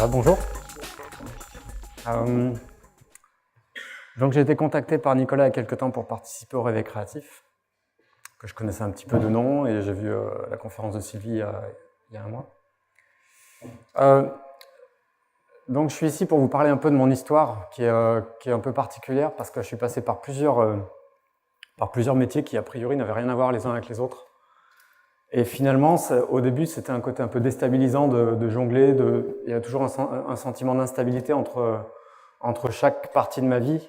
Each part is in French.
Voilà, bonjour. Donc j'ai été contacté par Nicolas il y a quelques temps pour participer au Réveil Créatif, que je connaissais un petit peu de nom, et j'ai vu la conférence de Sylvie il y a un mois. Donc je suis ici pour vous parler un peu de mon histoire, qui est un peu particulière, parce que je suis passé par plusieurs métiers qui a priori n'avaient rien à voir les uns avec les autres. Et finalement, au début, c'était un côté un peu déstabilisant de jongler. Il y a toujours un sentiment d'instabilité entre chaque partie de ma vie,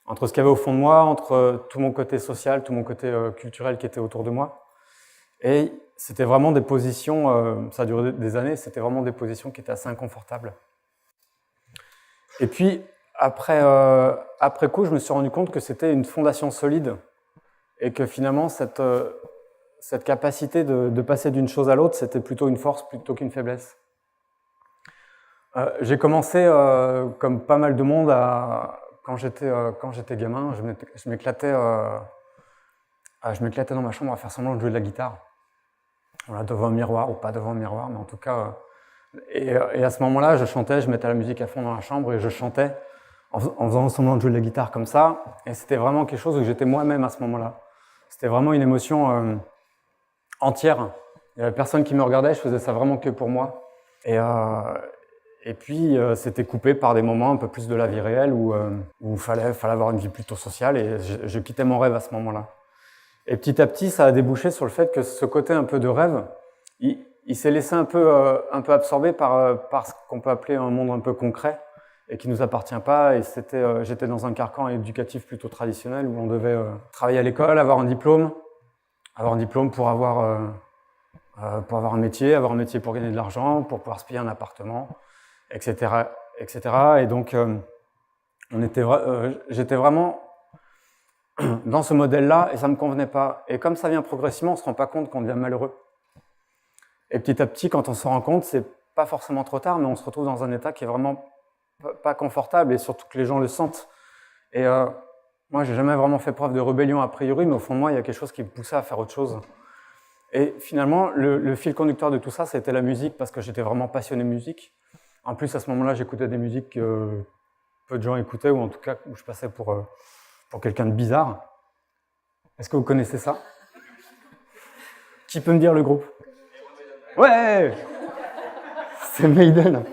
entre ce qu'il y avait au fond de moi, entre tout mon côté social, tout mon côté culturel qui était autour de moi. Et c'était vraiment des positions, ça a duré des années, c'était vraiment des positions qui étaient assez inconfortables. Et puis, après coup, je me suis rendu compte que c'était une fondation solide et que finalement, cette capacité de passer d'une chose à l'autre, c'était plutôt une force plutôt qu'une faiblesse. J'ai commencé, comme pas mal de monde, quand j'étais gamin, je m'éclatais dans ma chambre à faire semblant de jouer de la guitare. Voilà, devant un miroir ou pas devant un miroir, mais en tout cas... Et à ce moment-là, je chantais, je mettais la musique à fond dans la chambre et je chantais en faisant semblant de jouer de la guitare comme ça. Et c'était vraiment quelque chose où j'étais moi-même à ce moment-là. C'était vraiment une émotion entière. Il n'y avait personne qui me regardait, je faisais ça vraiment que pour moi. Et puis, c'était coupé par des moments un peu plus de la vie réelle où il fallait avoir une vie plutôt sociale et je quittais mon rêve à ce moment-là. Et petit à petit, ça a débouché sur le fait que ce côté un peu de rêve, il s'est laissé un peu absorber par ce qu'on peut appeler un monde un peu concret et qui ne nous appartient pas. Et j'étais dans un carcan éducatif plutôt traditionnel où on devait travailler à l'école, avoir un diplôme pour avoir un métier pour gagner de l'argent, pour pouvoir se payer un appartement, etc. Et donc, j'étais vraiment dans ce modèle-là et ça ne me convenait pas. Et comme ça vient progressivement, on ne se rend pas compte qu'on devient malheureux. Et petit à petit, quand on se rend compte, c'est pas forcément trop tard, mais on se retrouve dans un état qui est vraiment pas confortable et surtout que les gens le sentent. Et moi, j'ai jamais vraiment fait preuve de rébellion a priori, mais au fond de moi, il y a quelque chose qui me poussait à faire autre chose. Et finalement, le fil conducteur de tout ça, c'était la musique, parce que j'étais vraiment passionné de musique. En plus, à ce moment-là, j'écoutais des musiques que peu de gens écoutaient, ou en tout cas, où je passais pour quelqu'un de bizarre. Est-ce que vous connaissez ça? Qui peut me dire le groupe? Ouais! C'est Maiden.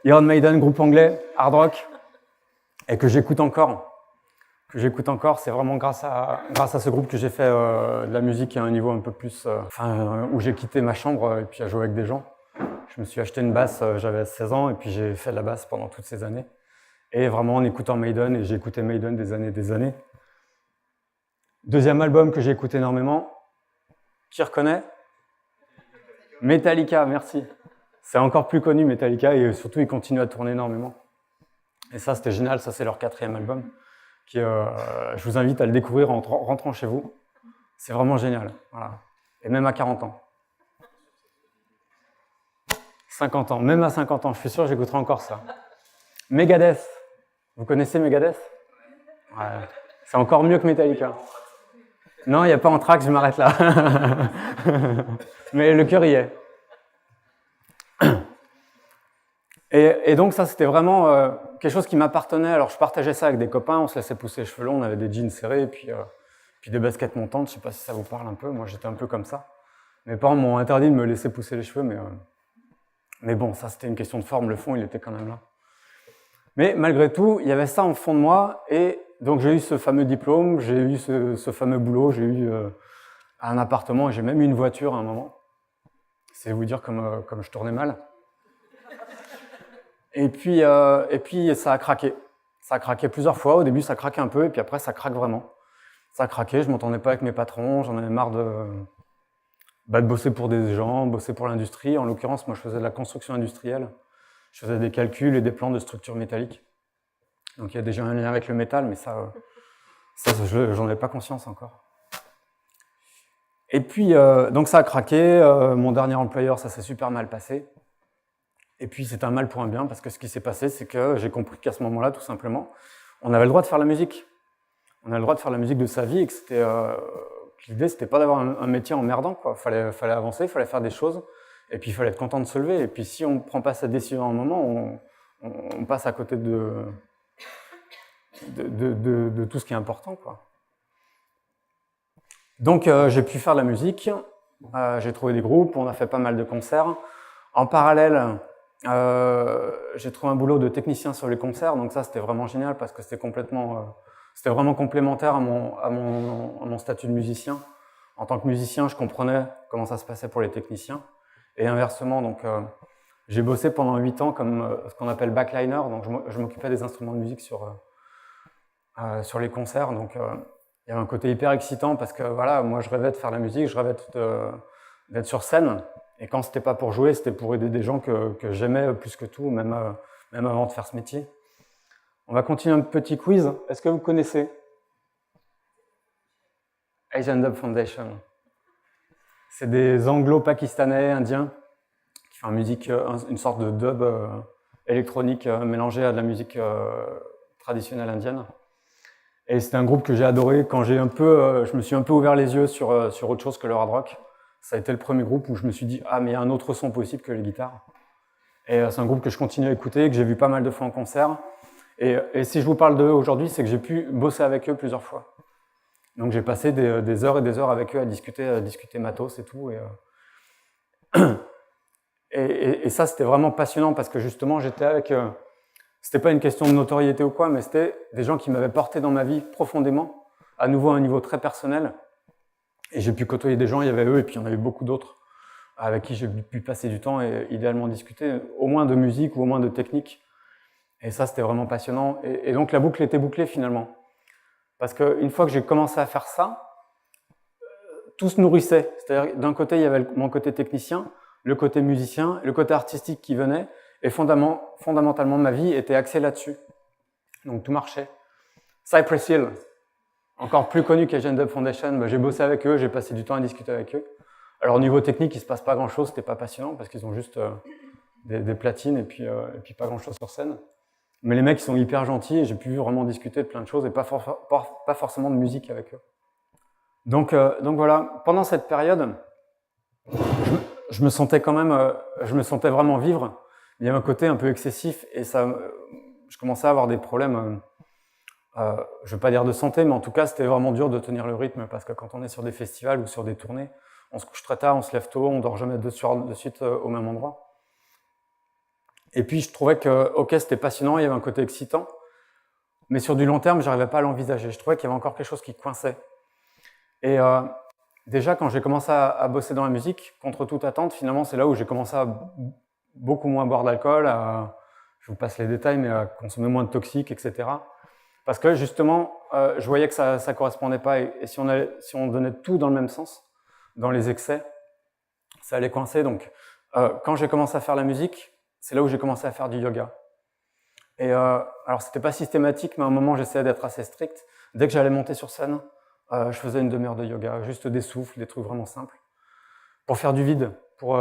Iron Maiden, groupe anglais, hard rock, et que j'écoute encore. C'est vraiment grâce à ce groupe que j'ai fait de la musique à un niveau un peu plus... où j'ai quitté ma chambre et puis à jouer avec des gens. Je me suis acheté une basse, j'avais 16 ans, et puis j'ai fait de la basse pendant toutes ces années. Et vraiment en écoutant Maiden, et j'ai écouté Maiden des années. Deuxième album que j'ai écouté énormément, qui reconnaît? Metallica, merci. C'est encore plus connu Metallica, et surtout ils continuent à tourner énormément. Et ça c'était génial, ça c'est leur 4e album. Je vous invite à le découvrir en rentrant chez vous. C'est vraiment génial. Voilà. Et même à 40 ans. 50 ans, même à 50 ans, je suis sûr que j'écouterai encore ça. Megadeth. Vous connaissez Megadeth? Ouais. C'est encore mieux que Metallica. Non, il n'y a pas Anthrax, je m'arrête là. Mais le cœur y est. Et donc ça, c'était vraiment quelque chose qui m'appartenait. Alors je partageais ça avec des copains, on se laissait pousser les cheveux longs, on avait des jeans serrés, et puis des baskets montantes, je ne sais pas si ça vous parle un peu, moi j'étais un peu comme ça. Mes parents m'ont interdit de me laisser pousser les cheveux, mais bon, ça c'était une question de forme, le fond il était quand même là. Mais malgré tout, il y avait ça en fond de moi, et donc j'ai eu ce fameux diplôme, j'ai eu ce fameux boulot, j'ai eu un appartement, et j'ai même eu une voiture à un moment. C'est vous dire comme je tournais mal. Et puis ça a craqué. Ça a craqué plusieurs fois. Au début, ça craquait un peu, et puis après, ça craque vraiment. Ça a craqué, je m'entendais pas avec mes patrons, j'en avais marre de bosser pour des gens, bosser pour l'industrie. En l'occurrence, moi, je faisais de la construction industrielle. Je faisais des calculs et des plans de structures métalliques. Donc il y a déjà un lien avec le métal, mais ça j'en avais pas conscience encore. Et puis, donc ça a craqué. Mon dernier employeur, ça s'est super mal passé. Et puis c'est un mal pour un bien, parce que ce qui s'est passé, c'est que j'ai compris qu'à ce moment-là, tout simplement, on avait le droit de faire la musique. On avait le droit de faire la musique de sa vie, et que l'idée, c'était pas d'avoir un métier emmerdant, quoi. Fallait avancer, il fallait faire des choses. Et puis il fallait être content de se lever. Et puis si on ne prend pas cette décision à un moment, on passe à côté de tout ce qui est important, quoi. Donc j'ai pu faire de la musique, j'ai trouvé des groupes, on a fait pas mal de concerts. En parallèle, j'ai trouvé un boulot de technicien sur les concerts, donc ça c'était vraiment génial parce que c'était vraiment complémentaire à mon statut de musicien. En tant que musicien, je comprenais comment ça se passait pour les techniciens. Et inversement, donc j'ai bossé pendant 8 ans comme ce qu'on appelle backliner, donc je m'occupais des instruments de musique sur les concerts. Donc il y avait un côté hyper excitant parce que voilà, moi je rêvais de faire de la musique, je rêvais d'être sur scène. Et quand c'était pas pour jouer, c'était pour aider des gens que j'aimais plus que tout, même avant de faire ce métier. On va continuer un petit quiz. Est-ce que vous connaissez Asian Dub Foundation? C'est des anglo-pakistanais, indiens, qui font une sorte de dub électronique mélangé à de la musique traditionnelle indienne. Et c'est un groupe que j'ai adoré quand je me suis un peu ouvert les yeux sur autre chose que le hard rock. Ça a été le premier groupe où je me suis dit « Ah, mais il y a un autre son possible que les guitares ». Et c'est un groupe que je continue à écouter, que j'ai vu pas mal de fois en concert. Et si je vous parle d'eux aujourd'hui, c'est que j'ai pu bosser avec eux plusieurs fois. Donc j'ai passé des heures et des heures avec eux à discuter matos et tout. Et ça, c'était vraiment passionnant parce que justement, j'étais avec... c'était pas une question de notoriété ou quoi, mais c'était des gens qui m'avaient porté dans ma vie profondément, à nouveau à un niveau très personnel. Et j'ai pu côtoyer des gens, il y avait eux, et puis il y en a eu beaucoup d'autres avec qui j'ai pu passer du temps et idéalement discuter, au moins de musique ou au moins de technique. Et ça, c'était vraiment passionnant. Et donc la boucle était bouclée finalement. Parce qu'une fois que j'ai commencé à faire ça, tout se nourrissait. C'est-à-dire d'un côté, il y avait mon côté technicien, le côté musicien, le côté artistique qui venait, et fondamentalement, ma vie était axée là-dessus. Donc tout marchait. Cypress Hill, encore plus connu qu'Asian Dub Foundation, j'ai bossé avec eux, j'ai passé du temps à discuter avec eux. Alors au niveau technique, il ne se passe pas grand-chose, c'était pas passionnant, parce qu'ils ont juste des platines et puis pas grand-chose sur scène. Mais les mecs, ils sont hyper gentils et j'ai pu vraiment discuter de plein de choses et pas forcément de musique avec eux. Donc voilà, pendant cette période, je me sentais vraiment vivre. Il y avait un côté un peu excessif et je commençais à avoir des problèmes, je ne veux pas dire de santé, mais en tout cas, c'était vraiment dur de tenir le rythme parce que quand on est sur des festivals ou sur des tournées, on se couche très tard, on se lève tôt, on dort jamais de suite au même endroit. Et puis, je trouvais que, ok, c'était passionnant, il y avait un côté excitant, mais sur du long terme, je n'arrivais pas à l'envisager. Je trouvais qu'il y avait encore quelque chose qui coinçait. Et déjà, quand j'ai commencé à bosser dans la musique, contre toute attente, finalement, c'est là où j'ai commencé à beaucoup moins boire d'alcool, je vous passe les détails, mais à consommer moins de toxiques, etc. Parce que justement, je voyais que ça ne correspondait pas. Et si on donnait tout dans le même sens, dans les excès, ça allait coincer. Donc, quand j'ai commencé à faire la musique, c'est là où j'ai commencé à faire du yoga. Et alors, c'était pas systématique, mais à un moment, j'essayais d'être assez strict. Dès que j'allais monter sur scène, je faisais une demi-heure de yoga, juste des souffles, des trucs vraiment simples, pour faire du vide, pour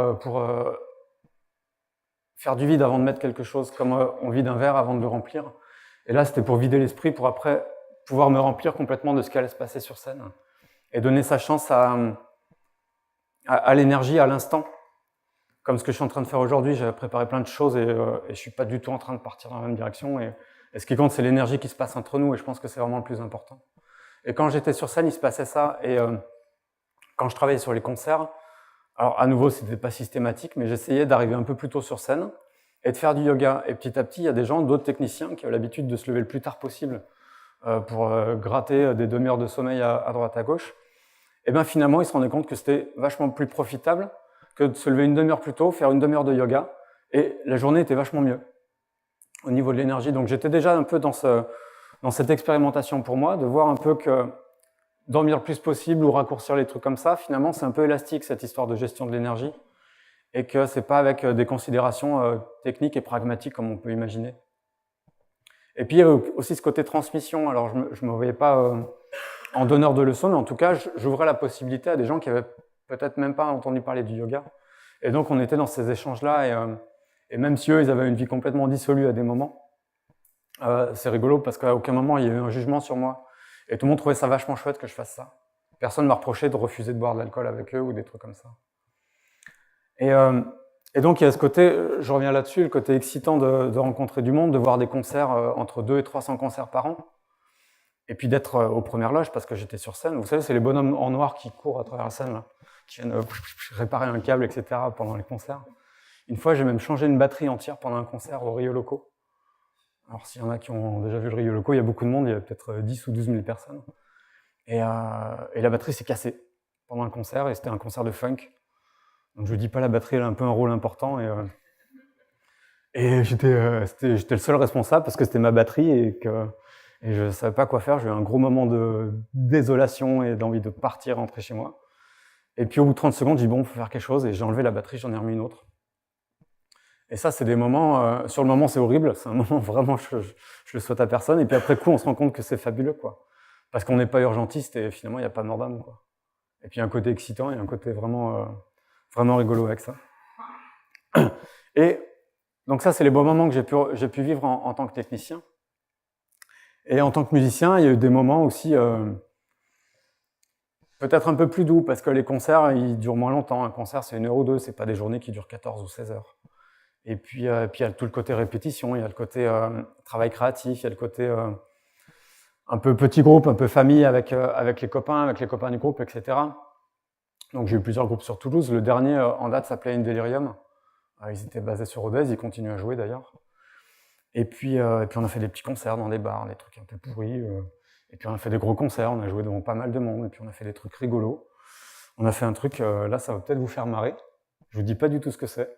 faire du vide avant de mettre quelque chose, comme on vide un verre avant de le remplir. Et là, c'était pour vider l'esprit, pour après pouvoir me remplir complètement de ce qui allait se passer sur scène et donner sa chance à l'énergie, à l'instant. Comme ce que je suis en train de faire aujourd'hui, j'ai préparé plein de choses et je ne suis pas du tout en train de partir dans la même direction. Et ce qui compte, c'est l'énergie qui se passe entre nous et je pense que c'est vraiment le plus important. Et quand j'étais sur scène, il se passait ça. Et quand je travaillais sur les concerts, alors à nouveau, c'était pas systématique, mais j'essayais d'arriver un peu plus tôt sur scène et de faire du yoga. Et petit à petit, il y a des gens, d'autres techniciens qui ont l'habitude de se lever le plus tard possible pour gratter des demi-heures de sommeil à droite à gauche. Et bien finalement, ils se rendaient compte que c'était vachement plus profitable que de se lever une demi-heure plus tôt, faire une demi-heure de yoga, et la journée était vachement mieux au niveau de l'énergie. Donc j'étais déjà un peu dans cette expérimentation pour moi, de voir un peu que dormir le plus possible ou raccourcir les trucs comme ça, finalement c'est un peu élastique cette histoire de gestion de l'énergie, et que c'est pas avec des considérations techniques et pragmatiques comme on peut imaginer. Et puis il y a aussi ce côté transmission. Alors je me voyais pas en donneur de leçons, mais en tout cas j'ouvrais la possibilité à des gens qui avaient peut-être même pas entendu parler du yoga. Et donc on était dans ces échanges-là, et même si eux, ils avaient une vie complètement dissolue à des moments, c'est rigolo parce qu'à aucun moment il y a eu un jugement sur moi. Et tout le monde trouvait ça vachement chouette que je fasse ça. Personne ne m'a reproché de refuser de boire de l'alcool avec eux ou des trucs comme ça. Et donc, il y a ce côté, je reviens là-dessus, le côté excitant de rencontrer du monde, de voir des concerts, entre 200 et 300 concerts par an, et puis d'être aux premières loges, parce que j'étais sur scène. Vous savez, c'est les bonhommes en noir qui courent à travers la scène, là, qui viennent réparer un câble, etc., pendant les concerts. Une fois, j'ai même changé une batterie entière pendant un concert au Rio Loco. Alors, s'il y en a qui ont déjà vu le Rio Loco, il y a beaucoup de monde, il y a peut-être 10 ou 12 000 personnes. Et la batterie s'est cassée pendant un concert, et c'était un concert de funk. Donc je dis pas, la batterie elle a un peu un rôle important, et j'étais le seul responsable parce que c'était ma batterie et je savais pas quoi faire. J'ai eu un gros moment de désolation et d'envie de partir, rentrer chez moi. Et puis au bout de 30 secondes, j'ai dit bon, faut faire quelque chose, et j'ai enlevé la batterie, j'en ai remis une autre. Et ça, c'est des moments, sur le moment c'est horrible, c'est un moment vraiment, je le souhaite à personne, et puis après coup, on se rend compte que c'est fabuleux, quoi. Parce qu'on n'est pas urgentiste et finalement, il n'y a pas mort d'âme, quoi. Et puis un côté excitant et un côté vraiment rigolo avec ça. Et donc ça, c'est les bons moments que j'ai pu vivre en tant que technicien. Et en tant que musicien, il y a eu des moments aussi peut-être un peu plus doux, parce que les concerts, ils durent moins longtemps. Un concert, c'est 1 heure ou 2, c'est pas des journées qui durent 14 ou 16 heures. Et puis il y a tout le côté répétition, il y a le côté travail créatif, il y a le côté un peu petit groupe, un peu famille avec les copains du groupe, etc. Donc j'ai eu plusieurs groupes sur Toulouse. Le dernier en date s'appelait In Delirium. Ils étaient basés sur Rodez, ils continuent à jouer d'ailleurs. Et puis on a fait des petits concerts dans des bars, des trucs un peu pourris. Et puis on a fait des gros concerts, on a joué devant pas mal de monde. Et puis on a fait des trucs rigolos. On a fait un truc, là ça va peut-être vous faire marrer. Je vous dis pas du tout ce que c'est.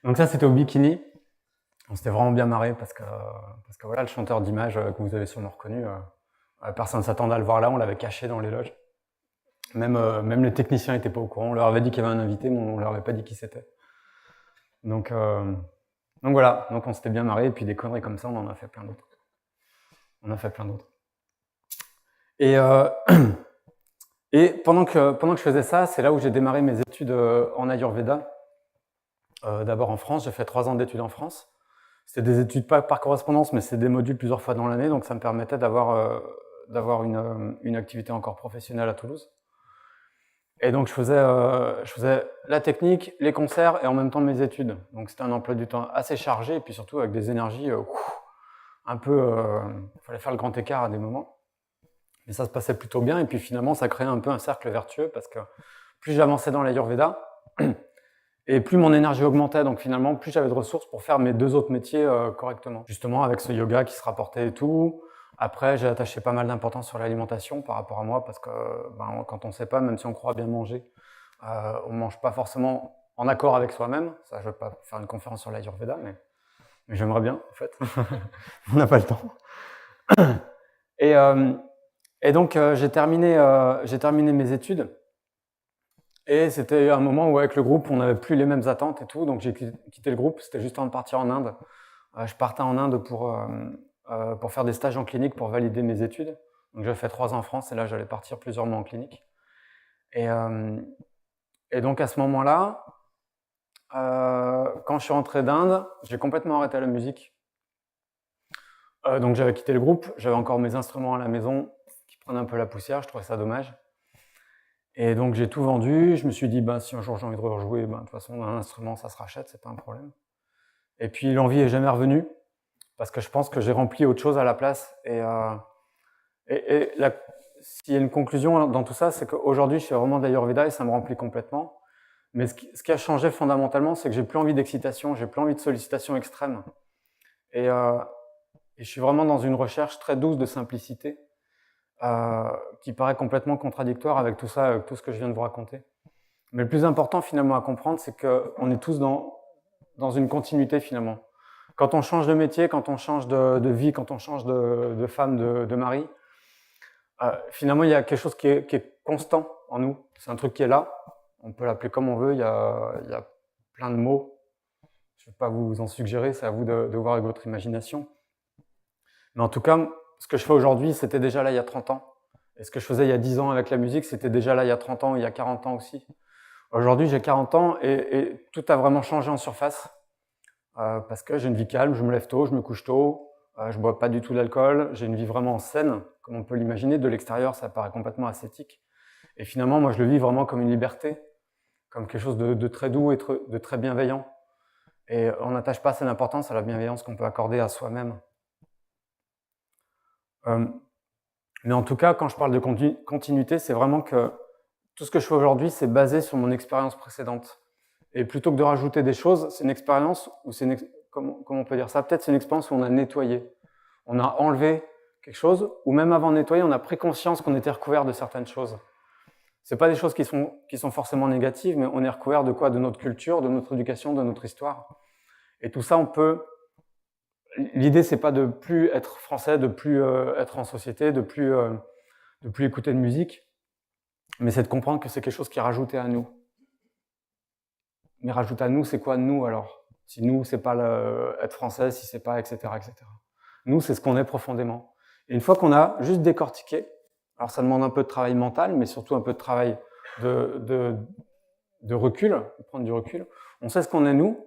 Donc ça, c'était au Bikini. On s'était vraiment bien marré parce que voilà, le chanteur d'image que vous avez sûrement reconnu, personne ne s'attendait à le voir là, on l'avait caché dans les loges. Même les techniciens n'étaient pas au courant. On leur avait dit qu'il y avait un invité, mais on leur avait pas dit qui c'était. Donc voilà, donc on s'était bien marré, et puis des conneries comme ça, on en a fait plein d'autres. Et pendant que je faisais ça, c'est là où j'ai démarré mes études en Ayurveda. D'abord en France, j'ai fait 3 ans d'études en France. C'était des études pas par correspondance, mais c'est des modules plusieurs fois dans l'année, donc ça me permettait d'avoir une activité encore professionnelle à Toulouse. Et donc je faisais la technique, les concerts et en même temps mes études. Donc c'était un emploi du temps assez chargé, et puis surtout avec des énergies un peu... il fallait faire le grand écart à des moments. Mais ça se passait plutôt bien, et puis finalement ça créait un peu un cercle vertueux, parce que plus j'avançais dans l'Ayurveda, et plus mon énergie augmentait, donc finalement, plus j'avais de ressources pour faire mes 2 autres métiers correctement. Justement, avec ce yoga qui se rapportait et tout. Après, j'ai attaché pas mal d'importance sur l'alimentation par rapport à moi, parce que quand on ne sait pas, même si on croit bien manger, on ne mange pas forcément en accord avec soi-même. Ça, je ne vais pas faire une conférence sur l'Ayurveda, mais j'aimerais bien, en fait. On n'a pas le temps. Et donc, j'ai terminé mes études. Et c'était un moment où avec le groupe, on n'avait plus les mêmes attentes et tout, donc j'ai quitté le groupe, c'était juste avant de partir en Inde. Je partais en Inde pour faire des stages en clinique pour valider mes études. Donc j'ai fait 3 ans en France, et là j'allais partir plusieurs mois en clinique. Et donc à ce moment-là, quand je suis rentré d'Inde, j'ai complètement arrêté la musique. Donc j'avais quitté le groupe, j'avais encore mes instruments à la maison qui prenaient un peu la poussière, je trouvais ça dommage. Et donc j'ai tout vendu, je me suis dit, si un jour j'ai envie de rejouer, de toute façon un instrument ça se rachète, c'est pas un problème. Et puis l'envie est jamais revenue, parce que je pense que j'ai rempli autre chose à la place. Et s'il y a une conclusion dans tout ça, c'est qu'aujourd'hui je fais vraiment d'Ayurveda et ça me remplit complètement. Mais ce qui a changé fondamentalement, c'est que j'ai plus envie d'excitation, j'ai plus envie de sollicitation extrême. Et je suis vraiment dans une recherche très douce de simplicité, qui paraît complètement contradictoire avec tout ça, avec tout ce que je viens de vous raconter. Mais le plus important finalement à comprendre, c'est qu'on est tous dans une continuité finalement. Quand on change de métier, quand on change de vie, quand on change de femme, de mari, finalement il y a quelque chose qui est constant en nous. C'est un truc qui est là, on peut l'appeler comme on veut, il y a plein de mots. Je ne vais pas vous en suggérer, c'est à vous de voir avec votre imagination. Mais en tout cas, ce que je fais aujourd'hui, c'était déjà là il y a 30 ans. Et ce que je faisais il y a 10 ans avec la musique, c'était déjà là il y a 30 ans, il y a 40 ans aussi. Aujourd'hui, j'ai 40 ans et tout a vraiment changé en surface. Parce que j'ai une vie calme, je me lève tôt, je me couche tôt, je bois pas du tout d'alcool, j'ai une vie vraiment saine, comme on peut l'imaginer. De l'extérieur, ça paraît complètement ascétique. Et finalement, moi, je le vis vraiment comme une liberté, comme quelque chose de très doux et de très bienveillant. Et on n'attache pas assez d'importance à la bienveillance qu'on peut accorder à soi-même. Mais en tout cas, quand je parle de continuité, c'est vraiment que tout ce que je fais aujourd'hui, c'est basé sur mon expérience précédente. Et plutôt que de rajouter des choses, c'est une expérience où c'est comment on peut dire ça? Peut-être c'est une expérience où on a nettoyé. On a enlevé quelque chose, ou même avant de nettoyer, on a pris conscience qu'on était recouvert de certaines choses. C'est pas des choses qui sont forcément négatives, mais on est recouvert de quoi? De notre culture, de notre éducation, de notre histoire. Et tout ça, on peut... L'idée, c'est pas de plus être français, de plus être en société, de plus écouter de musique, mais c'est de comprendre que c'est quelque chose qui est rajouté à nous. Mais rajouter à nous, c'est quoi nous alors? Si nous, c'est pas être français, si c'est pas, etc., etc. Nous, c'est ce qu'on est profondément. Et une fois qu'on a juste décortiqué, alors ça demande un peu de travail mental, mais surtout un peu de travail de recul, de prendre du recul. On sait ce qu'on est nous,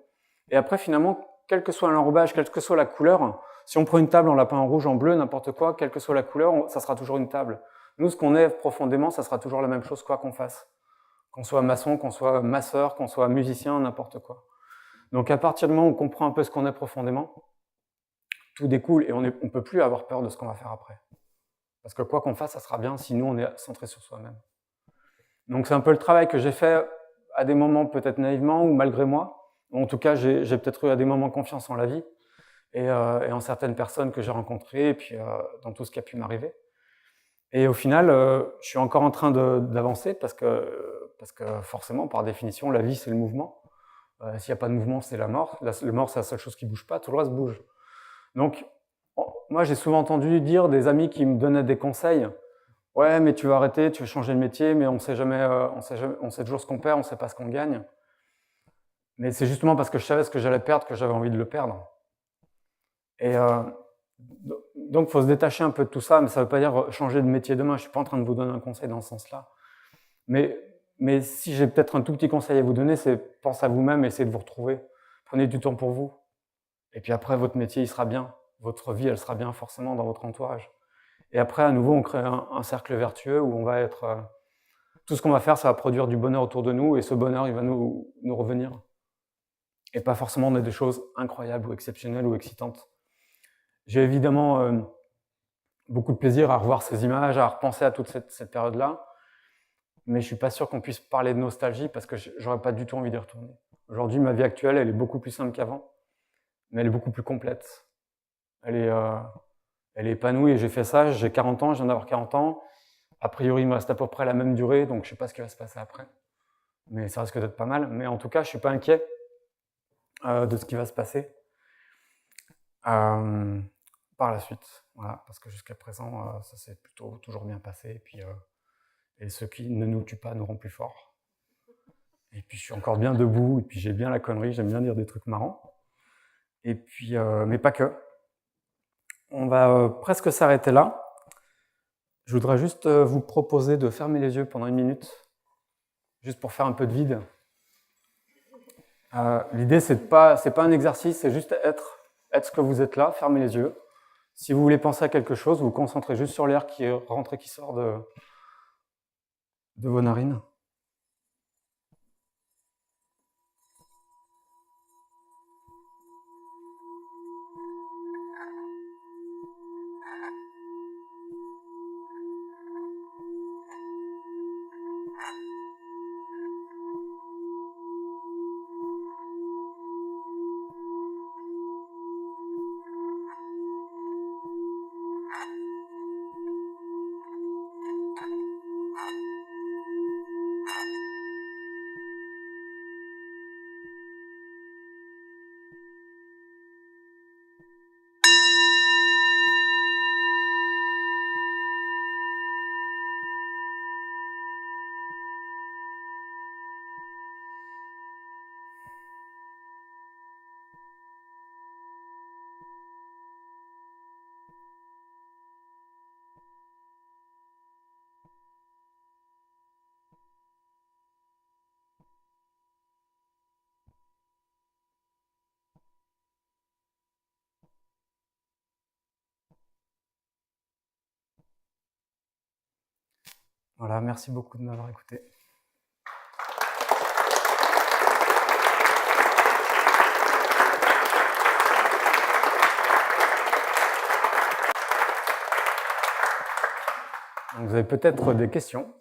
et après finalement, quel que soit l'enrobage, quelle que soit la couleur, si on prend une table, on la peint en rouge, en bleu, n'importe quoi, quelle que soit la couleur, ça sera toujours une table. Nous, ce qu'on est profondément, ça sera toujours la même chose, quoi qu'on fasse. Qu'on soit maçon, qu'on soit masseur, qu'on soit musicien, n'importe quoi. Donc à partir du moment où on comprend un peu ce qu'on est profondément, tout découle et on ne peut plus avoir peur de ce qu'on va faire après. Parce que quoi qu'on fasse, ça sera bien si nous, on est centré sur soi-même. Donc c'est un peu le travail que j'ai fait à des moments peut-être naïvement ou malgré moi. En tout cas, j'ai peut-être eu à des moments confiance en la vie et en certaines personnes que j'ai rencontrées et puis dans tout ce qui a pu m'arriver. Et au final, je suis encore en train d'avancer parce que forcément, par définition, la vie, c'est le mouvement. S'il n'y a pas de mouvement, c'est la mort. Le mort, c'est la seule chose qui ne bouge pas, tout le reste bouge. Donc, moi, j'ai souvent entendu dire des amis qui me donnaient des conseils. Ouais, mais tu vas arrêter, tu vas changer de métier, mais on sait jamais, on sait toujours ce qu'on perd, on ne sait pas ce qu'on gagne. Mais c'est justement parce que je savais ce que j'allais perdre que j'avais envie de le perdre. Et donc, il faut se détacher un peu de tout ça, mais ça ne veut pas dire changer de métier demain. Je ne suis pas en train de vous donner un conseil dans ce sens-là. Mais si j'ai peut-être un tout petit conseil à vous donner, c'est pensez à vous-même, essayez de vous retrouver. Prenez du temps pour vous. Et puis après, votre métier, il sera bien. Votre vie, elle sera bien forcément dans votre entourage. Et après, à nouveau, on crée un cercle vertueux où on va être... tout ce qu'on va faire, ça va produire du bonheur autour de nous, et ce bonheur, il va nous revenir. Et pas forcément des choses incroyables ou exceptionnelles ou excitantes. J'ai évidemment beaucoup de plaisir à revoir ces images, à repenser à toute cette période-là, mais je suis pas sûr qu'on puisse parler de nostalgie parce que j'aurais pas du tout envie d'y retourner. Aujourd'hui, ma vie actuelle, elle est beaucoup plus simple qu'avant, mais elle est beaucoup plus complète. Elle est épanouie et j'ai fait ça, j'ai 40 ans, je viens d'avoir 40 ans. A priori, il me reste à peu près la même durée, donc je sais pas ce qui va se passer après. Mais ça risque d'être pas mal. Mais en tout cas, je suis pas inquiet de ce qui va se passer par la suite. Voilà, parce que jusqu'à présent, ça s'est plutôt toujours bien passé. Et ce qui ne nous tue pas nous rend plus forts. Et puis je suis encore bien debout, et puis j'ai bien la connerie, j'aime bien dire des trucs marrants. Et puis, mais pas que. On va presque s'arrêter là. Je voudrais juste vous proposer de fermer les yeux pendant 1 minute, juste pour faire un peu de vide. L'idée, c'est pas un exercice, c'est juste être ce que vous êtes là, fermez les yeux. Si vous voulez penser à quelque chose, vous vous concentrez juste sur l'air qui rentre et qui sort de vos narines. Voilà, merci beaucoup de m'avoir écouté. Donc, vous avez peut-être des questions.